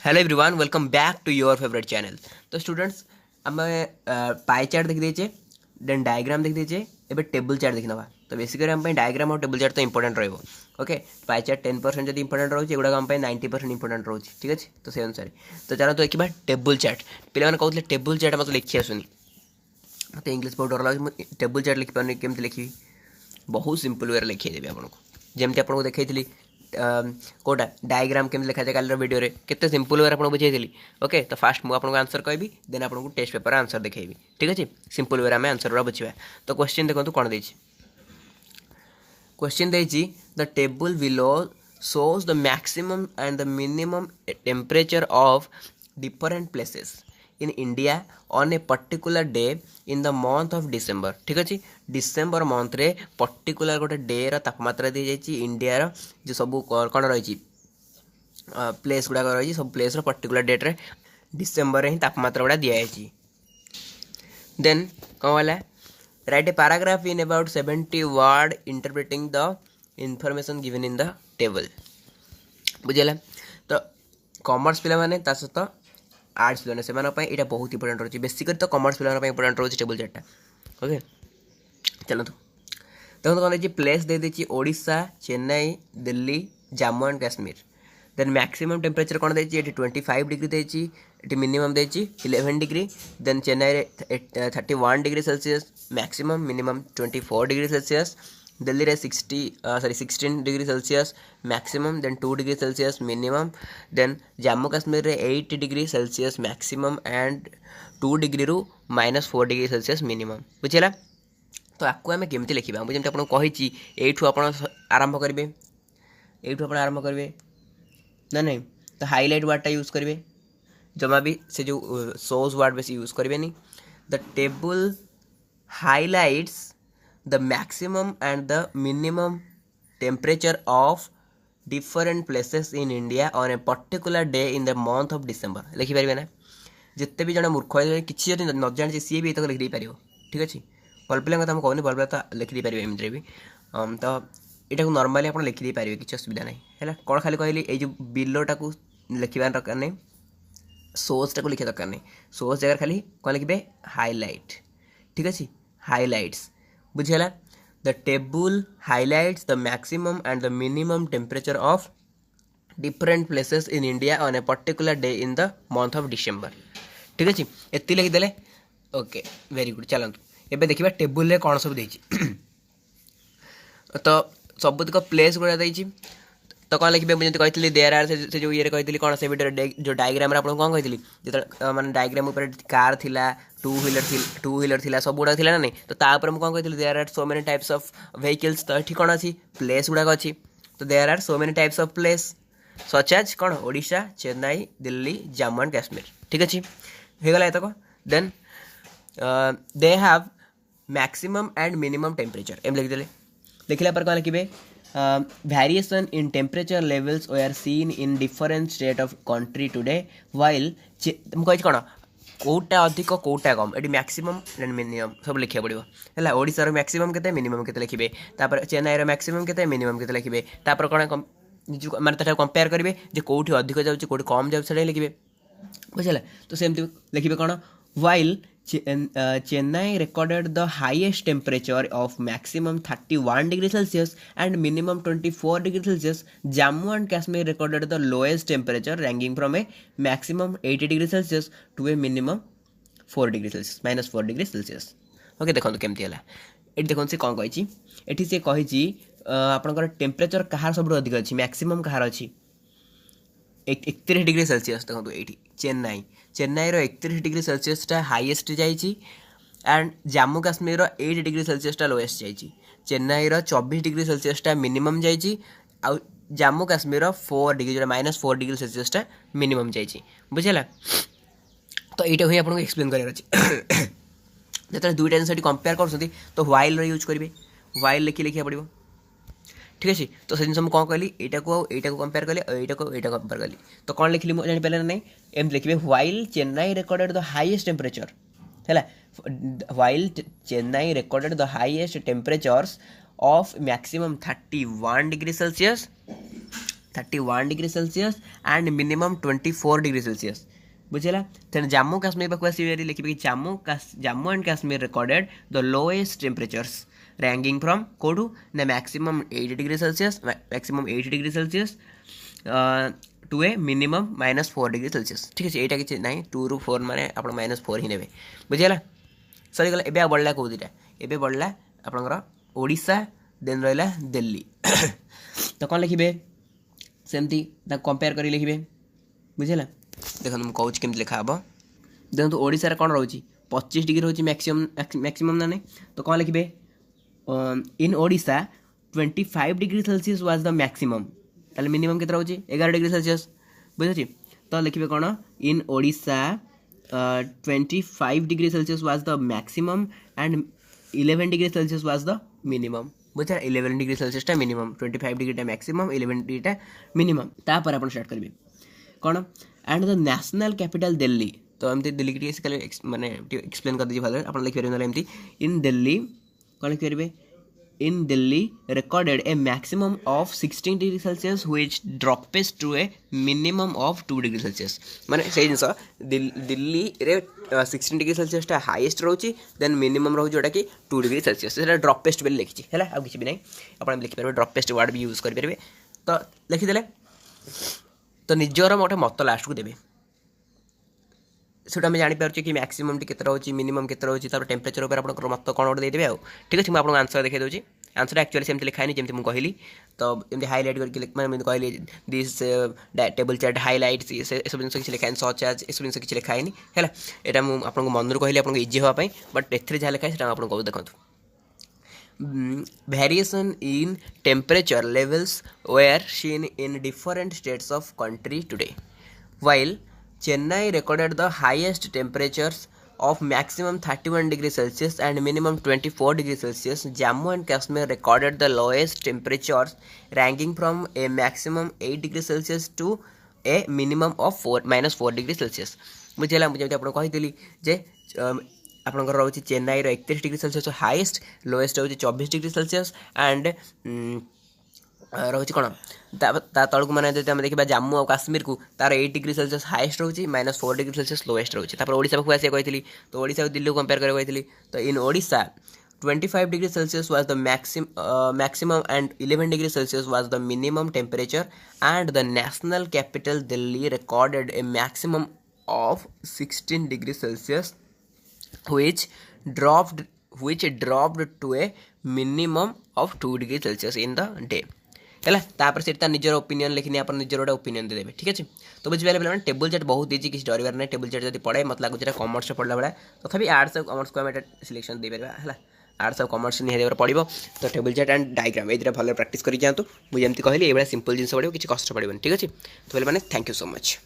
Hello everyone, welcome back to your favourite channel. तो students, आम pie chart देखी देचे, then diagram देखी देचे, एबे टेबल चार्ट देखी नवा। तो बेसिकली आम डायग्राम और टेबल चार्ट तो इंपोर्टेंट रहिबो। ओके, पाई चार्ट 10% जब इंपोर्टेंट रोचे, एगुड़ा आम 90% इंपोर्टेंट रोचे। ठीक अच्छे, तो से अनुसार तो चलो तो देखा टेबल चार्ट। पे कहते टेबल चार्ट मतलब लिखी आसुनी, मत इंग्लीश बहुत डर लगे। टेबल चार्ट लिखिपारे केमती लिखी, बहुत सिंपल वे लिखीदेवी आपको, जमी आपको देखी कोटा डायग्राम केमती लिखा जाए कल वीडियो केते सिंपल वे आपको बुझाई। ओके, तो फास्ट मुझे आपको आंसर कहबी, देन आपको टेस्ट पेपर आंसर देखी। ठीक अच्छे, सिंपल वे आम आंसर गुड़ा बुझा। तो क्वेश्चन देखो कौन दे क्वेश्चन देछि the table below shows the maximum and the minimum temperature of different places in India on a particular day in the month of December। ठीक अच्छे, डिसेम्बर मंथ रे पर्टिकुलर गोटे डे तापमात्रा दी जाइए इंडिया रो जो सब कौन रही प्लेस गुड़ाक रही सब प्लेस पर्टिकुलर डेट रे डिसेम्बर ही तापमात्रा गुड़ा दिखाई। देन कौन है, write a paragraph in about 70 word interpreting the information given in the table. बुझेगा, तो कॉमर्स पिला माने ता सहित आर्ट्स पिला से यहाँ बहुत इंपोर्टेंट रही, बेसिकली तो कॉमर्स पिला इंपोर्टेंट रही टेबल चार्टा। ओके, चलो तो देखो कौन देखिए प्लेस दे दी Odisha, Chennai, Delhi, Jammu and Kashmir. Then maximum temperature कौन देखिए 25 डिग्री देती, मिनिमम देखिए 11 degree. Then Chennai 31 degree Celsius maximum, minimum 24 degree Celsius. Delhi रे 16 degree Celsius maximum, then 2 degree Celsius minimum. Then Jammu Kashmir रे 8 degree Celsius maximum and 2 degree रु -4 डिग्री सेल्सियस मिनिमम। बुझेगा, तो आपको आम केमती लिखा मुझे आपको कही एठू आप आरंभ करेंगे, एठू आप आरंभ करेंगे ना नहीं, तो हाईलाइट वार्डटा यूज करेंगे, जमा भी से जो सोर्स वार्ड बेसी यूज करेंगे। The table highlights the maximum and the minimum temperature of different places in India on a particular day in the month of December. लिखिपारे ना, जिते भी जन मूर्ख किसी न जानी सी भी तक लिखी पार। ठीक अच्छे, भल पिला कथा कहूनी, भल पिला तो लिखिदे पारे एमती भी। तो यहाँ नॉर्मली आप लिखिदे पारे, किसी असुविधा नहीं है। कौन खाली कहली ये जो बिलोटा को लिखा दरकार नहीं, सोर्सटा को लिखा दरकार नहीं, सोर्स जगह खाली कौन लिखे हाईलाइट। ठीक अच्छे, हाईलाइट्स बुझेगा। The table highlights the maximum and the minimum temperature of different places in India on a particular day in the month of December. ठीक अच्छे, ये लिखिदे। Okay, very good. चलतु एबे देखिए टेबुल कौन सब देछि तो सबुतक प्लेस गुड़ा देछि। तो कौन लिखे मुझे कहती देयर आर से जो ये कहती कौन से जो डायग्राम आपको कौन कहती जो मैंने डायग्राम ऊपर कार थिला, टू व्हीलर थिला, सब गुड़ा थिला ना नहीं, तो तापर मुझे कौन कहती there are so many types of vehicles. तो ये कौन अच्छी प्लेस गुड़ाक अच्छी, तो there are so many types of place such as कौन ओडिशा, चेन्नई, दिल्ली, जम्मू एंड काश्मीर। ठीक अच्छे, हो गला तक। Then they have maximum and minimum temperature एम लिखिदे। लिखला पर कौन लिखे variation in temperature levels were seen in different state of country today while कही कौन कौटा अधिक कौटा कम, ये मैक्सिमम एंड मिनिमम सब लिखा पड़ो है। ओडिशार मैक्सिमम के मिनिमम के लिखे, तापर चेन्नईर मैक्सिमम के मिनिमम के लिखे, तापर कौन माने कंपेयर करेंगे जो कौटी अधिक जाऊँगी कौटी कम जाए लिखे। बुझे, तो सेमती लिखे कौन while Chennai recorded the highest temperature of maximum 31 degree Celsius and minimum 24 degree Celsius. Jammu and Kashmir recorded the lowest temperature ranging from a maximum 80 degree Celsius to a minimum 4 degree Celsius -4 degree Celsius। Okay, देखो केमती है ये देखो से कौन कही ये से कही आपंकर टेम्परेचर कहार सब अधिक अच्छी, मैक्सिमम कहार अच्छी 31 डिग्री सेल्सियस। देखो ये चेन्नई 31 डिग्री सेल्सियसटा हाईएस्ट जाइए एंड जम्मू काश्मीर 8 डिग्री सेल्सियसटा लोएस्ट जाइए। चेन्नई 24 डिग्री सेल्सियसटा मिनिमम जाइए, आउ जम्मू काश्मीर 4 डिग्री जो -4 डिग्री सेल्सियसटा मिनिमम जाइए। बुझेगा, तो यहाँ ही आपको एक्सप्लेन करार अच्छे। जो दुईटा जिन कंपेयर कर तो व्हाइल यूज करेंगे, व्हाइल लिखा पड़ो। ठीक अच्छे, तो से जिन कौन कहली यहाँ को कंपेयर कली और यहाँ को कंपेयर कली, तो कौन लिखली मुझे जापारे ना नहीं, एम लिखे while Chennai recorded the highest temperature है, while Chennai recorded the highest temperatures of maximum 31 degree Celsius 31 degree Celsius and minimum 24 degree Celsius बुझेगा। तेणु जम्मू काश्मीर पाक आसवे लिखे कि Jammu and Kashmir recorded the lowest temperatures ranking from कोडू ना maximum 80 degree Celsius to a minimum -4 degree Celsius ठीक है। यहाँ किसी ना 2 ରୁ 4 माने आप -4 ही ने बुझीगला सरीगला। एवं बढ़ला कौ दुटा एवं बढ़ला आपंकर ओडिशा देन रहा दिल्ली तो कौन लिखे सेमती कंपेयर कर लिखे बुझेगा। देखो मुझे कौच केमती लिखा हे देखो ओडिशा कौन रोचे 25 डिग्री रोचे मैक्सिमम ना नहीं तो कौन लिखे in Odisha 25 degree Celsius was the maximum ताले मिनिमम केते रोचे 11 डिग्री सेल्सियस बुझे तो लिखे कौन in Odisha 25 degree Celsius was the maximum and 11 degree Celsius was the minimum बुझे 11 डिग्री सेल्सियस टा मिनिमम 25 डिग्री टा मैक्सिमम 11 डिग्री टा मिनिमम तापर आप स्टार्ट करेंगे कौन and the national capital Delhi तो एमती दिल्ली की माने एक्सप्लेन कर दीजिए भाई आप लिखिपारे एमती इन दिल्ली कौन लिखिपारे in Delhi recorded a maximum of 16 degree Celsius which dropped to a minimum of 2 degree Celsius माने से जिनस दिल्ली रे 16 डिग्री सेल्सियस टा हाईएस्ट रोची देन मिनिमम रोची जोटा कि 2 डिग्री सेल्सियस सेटा ड्रॉपेस्ट बेल लिखिछि हैला आ किछि भी नै आपण लिखि परबे ड्रॉपेस्ट वर्ड भी यूज करि परबे तो लिखि देले तो निजर मोटे मत लास्ट को देबे सेटा आम जापर कि मैक्सिमम टी केते रोची मिनिमम केते रोची तार टेम्परेचर ऊपर आपन मत कोन गोटे देदेबे आ ठीक अछि। मैं आपन आंसर देखै दोछि आंसर एक्चुअली सेमती लिखाइनी जेमती मु कहली तो एमती हाइलाइट करके मैं कहली दिस टेबल चार्ट हाइलाइट्स ए सब जिन किसी लिखाइन सच एज ए सब जिन किसी लिखाइनी है यहाँ मुझे आपको मन कहली आपको इजी हाँपाई बट एथि जहाँ लिखाई से आपको कहूँ देखो variation in temperature levels were seen in different states of country today. While Chennai recorded the highest temperatures of maximum 31 degrees Celsius and minimum 24 degrees Celsius, Jammu and Kashmir recorded the lowest temperatures ranging from a maximum 8 degrees Celsius to a minimum of -4 degrees Celsius. मुझे मुझे आपको कही जे आपंकर रोचे Chennai 31 degree Celsius highest lowest रोचे 24 degree Celsius and रोचे कौन तलक मैंने जब देखा जम्मू और काश्मीर को तार 8 डिग्री सेल्सियस हाईएस्ट रोचे -4 डिग्री सेल्सियस लोएस्ट रोचे ओडिशा पाक आसिया कही तो ओडिशा दिल्ली को कंपेयर कर तो in Odisha 25 degree Celsius was the maximum and 11 degree Celsius was the minimum temperature and the national capital Delhi recorded a maximum of 16 degree Celsius which dropped to a minimum of 2 degree Celsius in the day है तापर से निजर opinion लिखनी आप निजर गोटे opinion देदेवे ठीक है। तो बुझे पे टेबल चार्ट बहुत इजी किसी डर ना टेबल चार्ट जब पढ़े मत लगुच कॉमर्स पढ़ला भाया तथापि आर्ट्स और कॉमर्स को आम सिलेक्शन दे पारा है आर्ट्स और कॉमर्स निहाती पड़ो तो टेबल चार्ट एंड डायग्राम ये भल प्रैक्टिस कर जातु मुझे कहली ये सिंपल जिन पड़ो किसी कष्ट पड़ोनी ठीक है। तो मैंने थैंक यू सो मच।